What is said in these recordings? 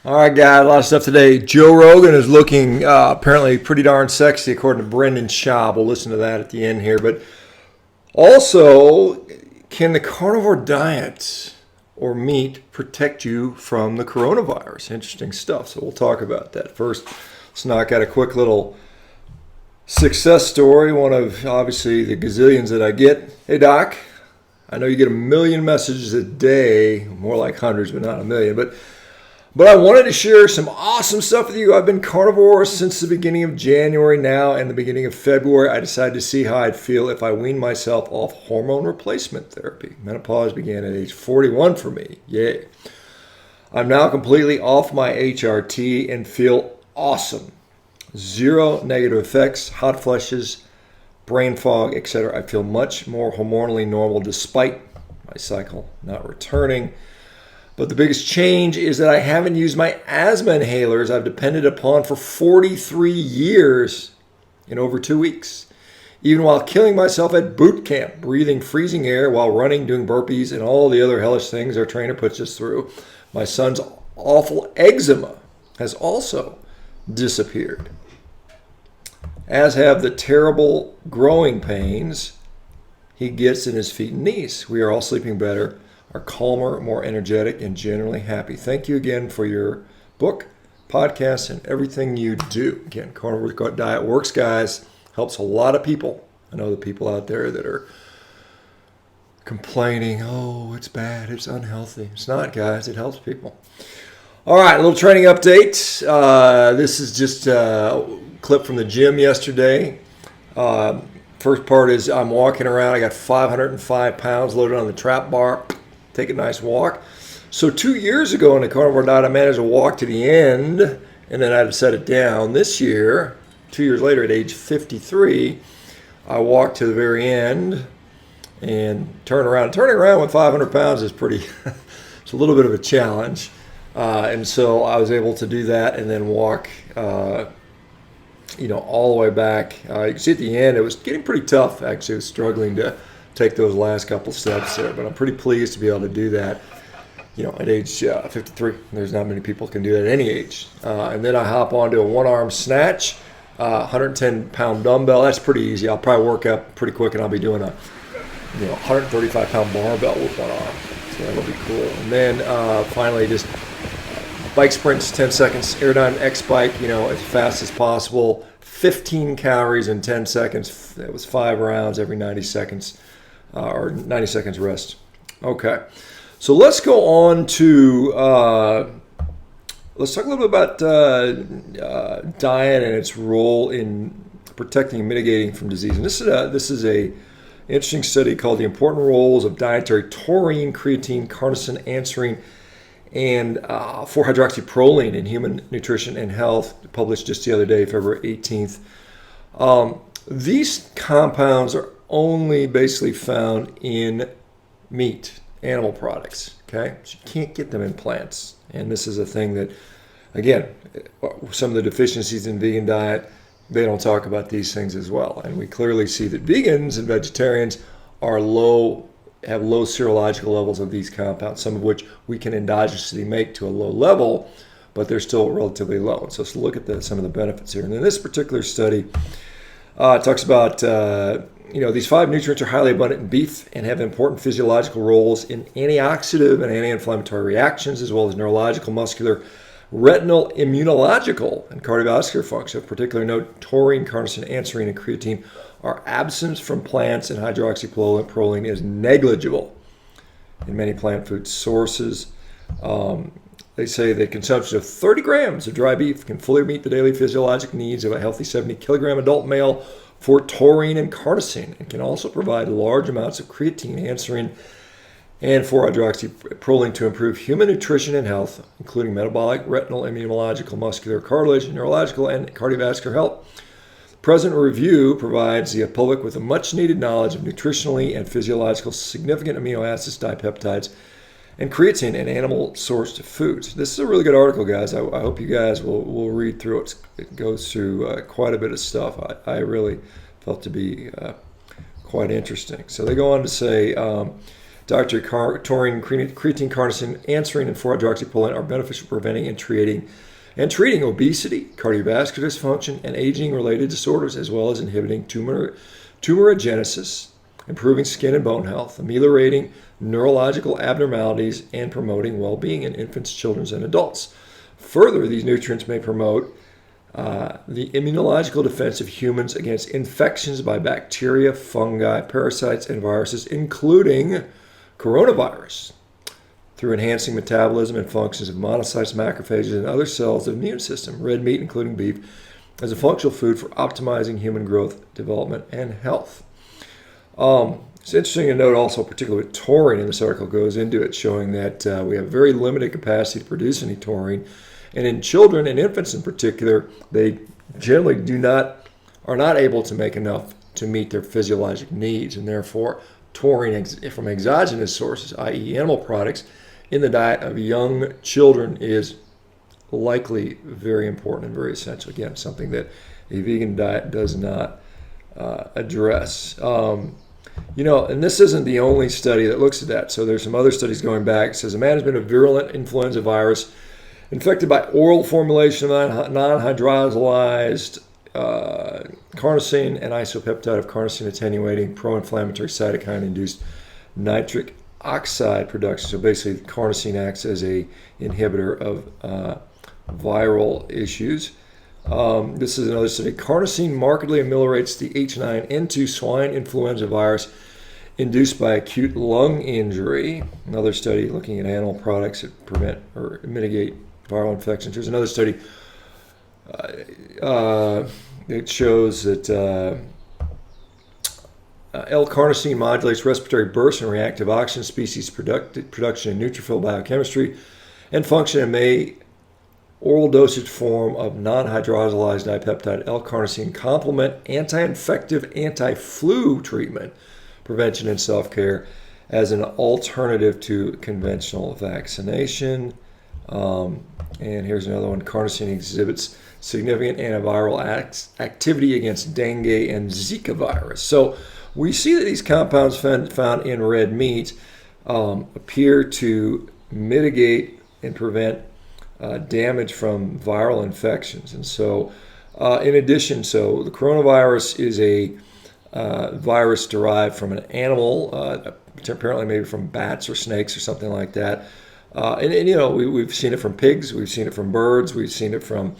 All right, guys, a lot of stuff today. Joe Rogan is looking apparently pretty darn sexy, according to Brendan Schaub. We'll listen to that at the end here. But also, can the carnivore diet or meat protect you from the coronavirus? Interesting stuff. So we'll talk about that. First, let's knock out a quick little success story. One of, obviously, the gazillions that I get. Hey, Doc, I know you get a million messages a day, more like hundreds, but not a million. But I wanted to share some awesome stuff with you. I've been carnivore since the beginning of January now, and the beginning of February, I decided to see how I'd feel if I weaned myself off hormone replacement therapy. Menopause began at age 41 for me. Yay. I'm now completely off my HRT and feel awesome. Zero negative effects, hot flushes, brain fog, etc. I feel much more hormonally normal despite my cycle not returning. But the biggest change is that I haven't used my asthma inhalers I've depended upon for 43 years in over 2 weeks. Even while killing myself at boot camp, breathing freezing air while running, doing burpees, and all the other hellish things our trainer puts us through, my son's awful eczema has also disappeared. As have the terrible growing pains he gets in his feet and knees. We are all sleeping better, are calmer, more energetic, and generally happy. Thank you again for your book, podcast, and everything you do. Again, Carnivore Diet works, guys. Helps a lot of people. I know the people out there that are complaining, oh, it's bad, it's unhealthy. It's not, guys. It helps people. All right, a little training update. This is just a clip from the gym yesterday. First part is I'm walking around. I got 505 pounds loaded on the trap bar. Take a nice walk. So 2 years ago in the Carnivore Diet, I managed to walk to the end, and then I had to set it down. This year, 2 years later, at age 53, I walked to the very end and turn around. Turning around with 500 pounds is pretty, it's a little bit of a challenge. And so I was able to do that and then walk, all the way back. You can see at the end, it was getting pretty tough, actually. I was struggling to take those last couple steps there, but I'm pretty pleased to be able to do that, at age 53. There's not many people can do that at any age. And then I hop onto a one-arm snatch, 110-pound dumbbell. That's pretty easy. I'll probably work up pretty quick, and I'll be doing a 135-pound barbell with one arm. So that'll be cool. And then finally, just bike sprints, 10 seconds, Aerodyne X bike, as fast as possible. 15 calories in 10 seconds. That was 5 rounds every 90 seconds. Or 90 seconds rest. Okay, so let's go on to, let's talk a little bit about diet and its role in protecting and mitigating from disease. And this is a interesting study called The Important Roles of Dietary Taurine, Creatine, Carnosine, Anserine, and 4-hydroxyproline in Human Nutrition and Health, published just the other day, February 18th. These compounds are only basically found in meat, animal products, okay? So you can't get them in plants. And this is a thing that, again, some of the deficiencies in vegan diet, they don't talk about these things as well. And we clearly see that vegans and vegetarians have low serological levels of these compounds, some of which we can endogenously make to a low level, but they're still relatively low. And so let's look at some of the benefits here. And in this particular study, it talks about these 5 nutrients are highly abundant in beef and have important physiological roles in antioxidant and anti-inflammatory reactions, as well as neurological, muscular, retinal, immunological, and cardiovascular function. Of particular note, taurine, carnosine, anserine, and creatine are absent from plants, and hydroxyproline is negligible in many plant food sources. They say the consumption of 30 grams of dry beef can fully meet the daily physiologic needs of a healthy 70-kilogram adult male for taurine and carnosine. It can also provide large amounts of creatine, anserine, and 4-hydroxyproline to improve human nutrition and health, including metabolic, retinal, immunological, muscular, cartilage, neurological, and cardiovascular health. The present review provides the public with a much-needed knowledge of nutritionally and physiological significant amino acids, dipeptides, and creatine in animal-sourced foods. This is a really good article, guys. I hope you guys will read through it. It goes through quite a bit of stuff. I really felt to be quite interesting. So they go on to say, dietary taurine, creatine, carnosine, anserine, and 4-hydroxyproline are beneficial for preventing and treating obesity, cardiovascular dysfunction, and aging-related disorders, as well as inhibiting tumorigenesis, improving skin and bone health, ameliorating neurological abnormalities, and promoting well-being in infants, children, and adults. Further, these nutrients may promote the immunological defense of humans against infections by bacteria, fungi, parasites, and viruses, including coronavirus, through enhancing metabolism and functions of monocytes, macrophages, and other cells of the immune system. Red meat, including beef, is a functional food for optimizing human growth, development, and health. It's interesting to note also, particularly with taurine, and this article goes into it, showing that we have very limited capacity to produce any taurine. And in children and infants in particular, they generally are not able to make enough to meet their physiologic needs. And therefore, taurine from exogenous sources, i.e. animal products, in the diet of young children is likely very important and very essential. Again, something that a vegan diet does not address. And this isn't the only study that looks at that. So there's some other studies going back. It says a man has been a virulent influenza virus infected by oral formulation of non-hydrolyzed carnosine and isopeptide of carnosine attenuating pro-inflammatory cytokine-induced nitric oxide production. So basically, carnosine acts as a inhibitor of viral issues. This is another study. Carnosine markedly ameliorates the H9N2 swine influenza virus induced by acute lung injury. Another study looking at animal products that prevent or mitigate viral infections. Here's another study. It shows that L-carnosine modulates respiratory bursts and reactive oxygen species production in neutrophil biochemistry and function in a oral dosage form of non-hydrolyzed dipeptide L-carnosine complement anti-infective, anti-flu treatment, prevention, and self-care as an alternative to conventional vaccination. And here's another one. Carnosine exhibits significant antiviral activity against dengue and Zika virus. So we see that these compounds found in red meat appear to mitigate and prevent damage from viral infections. And so in addition, so the coronavirus is a virus derived from an animal, apparently maybe from bats or snakes or something like that. We've seen it from pigs, we've seen it from birds, we've seen it from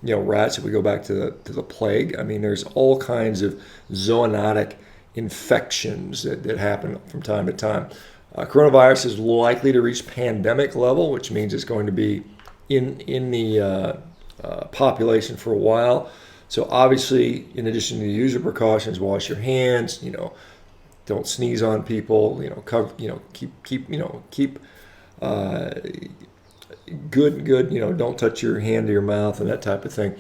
rats. If we go back to the plague, I mean, there's all kinds of zoonotic infections that happen from time to time. Coronavirus is likely to reach pandemic level, which means it's going to be in the population for a while. So obviously, in addition to the usual precautions, wash your hands. Don't sneeze on people. Keep good. Don't touch your hand to your mouth and that type of thing.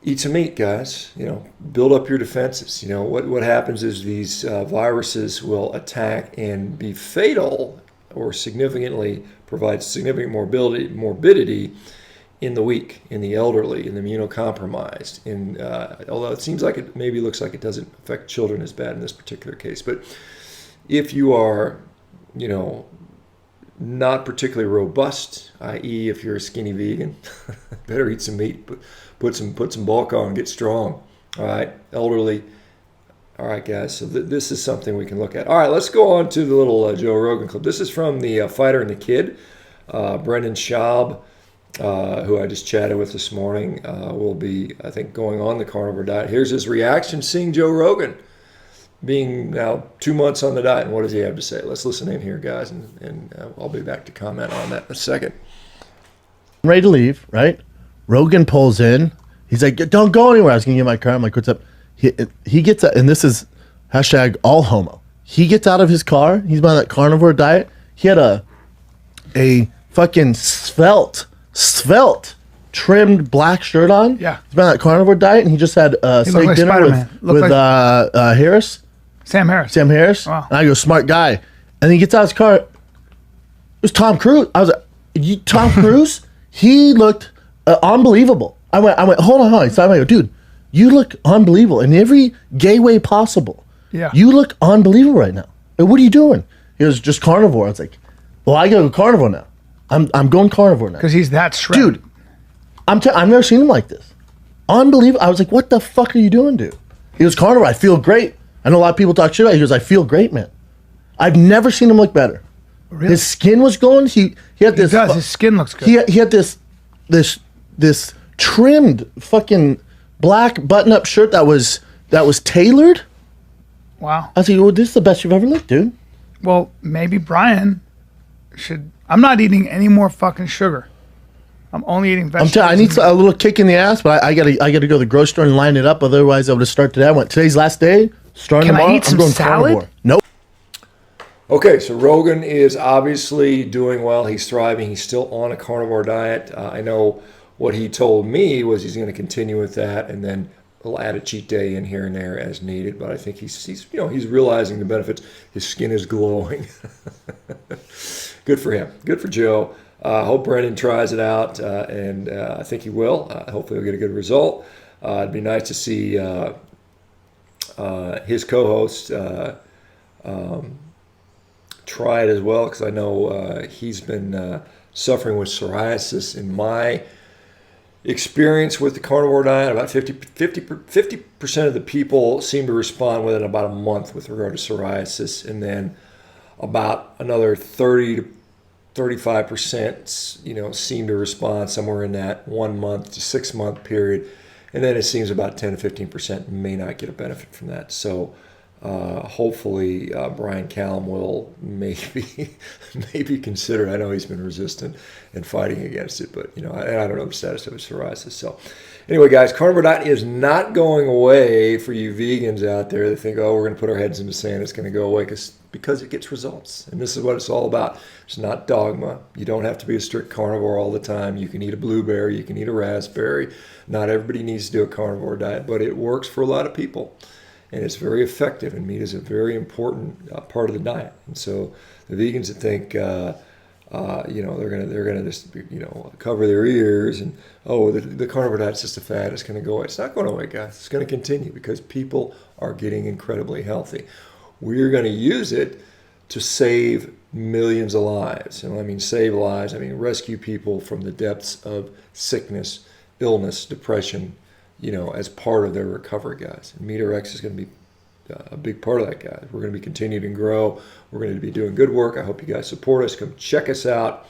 Eat some meat, guys. Build up your defenses. What happens is these viruses will attack and be fatal or provide significant morbidity in the weak, in the elderly, in the immunocompromised. Although it seems like it maybe looks like it doesn't affect children as bad in this particular case. But if you are, not particularly robust, i.e. if you're a skinny vegan, better eat some meat, put some bulk on, get strong. All right, elderly. All right, guys, so this is something we can look at. All right, let's go on to the little Joe Rogan clip. This is from the Fighter and the Kid. Brendan Schaub, who I just chatted with this morning, will be, I think, going on the Carnivore Diet. Here's his reaction seeing Joe Rogan being now 2 months on the diet. And what does he have to say? Let's listen in here, guys, and I'll be back to comment on that in a second. I'm ready to leave, right? Rogan pulls in. He's like, don't go anywhere. I was going to get my car. I'm like, what's up? He gets out, and this is hashtag all homo. He gets out of his car. He's on that Carnivore Diet. He had a fucking svelte, trimmed black shirt on. Yeah. He's on that Carnivore Diet, and he just had steak like dinner Spider-Man. with Harris. Sam Harris. Wow. And I go, smart guy. And he gets out of his car. It was Tom Cruise. I was like, Tom Cruise? He looked unbelievable. I went, hold on. So I go, dude, you look unbelievable in every gay way possible. Yeah. You look unbelievable right now. Like, what are you doing? He goes, just carnivore. I was like, well, I go carnivore now. I'm going carnivore now. Because he's that shredded. Dude, I've never seen him like this. Unbelievable. I was like, what the fuck are you doing, dude? He goes, carnivore, I feel great. I know a lot of people talk shit about it. He goes, I feel great, man. I've never seen him look better. Really? His skin was going. He had this. He does. His skin looks good. He had this trimmed fucking black button-up shirt that was tailored. Wow. I was like, well, this is the best you've ever looked, dude. Well, maybe Brian should. I'm not eating any more fucking sugar. I'm only eating vegetables. I need a little kick in the ass, but I gotta go to the grocery store and line it up. Otherwise, I would have started today. I went, today's last day. Starting Can I tomorrow, eat some I'm going salad? carnivore. Nope. Okay, so Rogan is obviously doing well. He's thriving. He's still on a carnivore diet. I know what he told me was he's going to continue with that, and then he'll add a cheat day in here and there as needed. But I think he's realizing the benefits. His skin is glowing. Good for him. Good for Joe. I hope Brendan tries it out, and I think he will. Hopefully, he'll get a good result. It'd be nice to see his co-host try it as well, because I know he's been suffering with psoriasis. In my experience with the carnivore diet, about 50% of the people seem to respond within about a month with regard to psoriasis, and then about another 30 to 35% seem to respond somewhere in that 1 month to 6 month period, and then it seems about 10 to 15% may not get a benefit from that. So hopefully Brian Callum will maybe consider. I know he's been resistant and fighting against it, but I don't know the status of his psoriasis. So anyway, guys, carnivore diet is not going away for you vegans out there that think, oh, we're going to put our heads in the sand, it's going to go away, because it gets results. And this is what it's all about. It's not dogma. You don't have to be a strict carnivore all the time. You can eat a blueberry, you can eat a raspberry. Not everybody needs to do a carnivore diet, but it works for a lot of people. And it's very effective, and meat is a very important part of the diet. And so the vegans that think, they're gonna just cover their ears and the carnivore diet's just a fad, it's gonna go away. It's not going away, guys. It's gonna continue because people are getting incredibly healthy. We're gonna use it to save millions of lives. And when I mean save lives, I mean rescue people from the depths of sickness, illness, depression, as part of their recovery, guys. And MeterX is going to be a big part of that, guys. We're going to be continuing to grow. We're going to be doing good work. I hope you guys support us. Come check us out.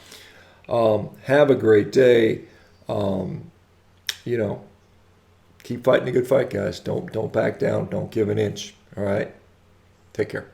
Have a great day. Keep fighting a good fight, guys. Don't back down. Don't give an inch. All right? Take care.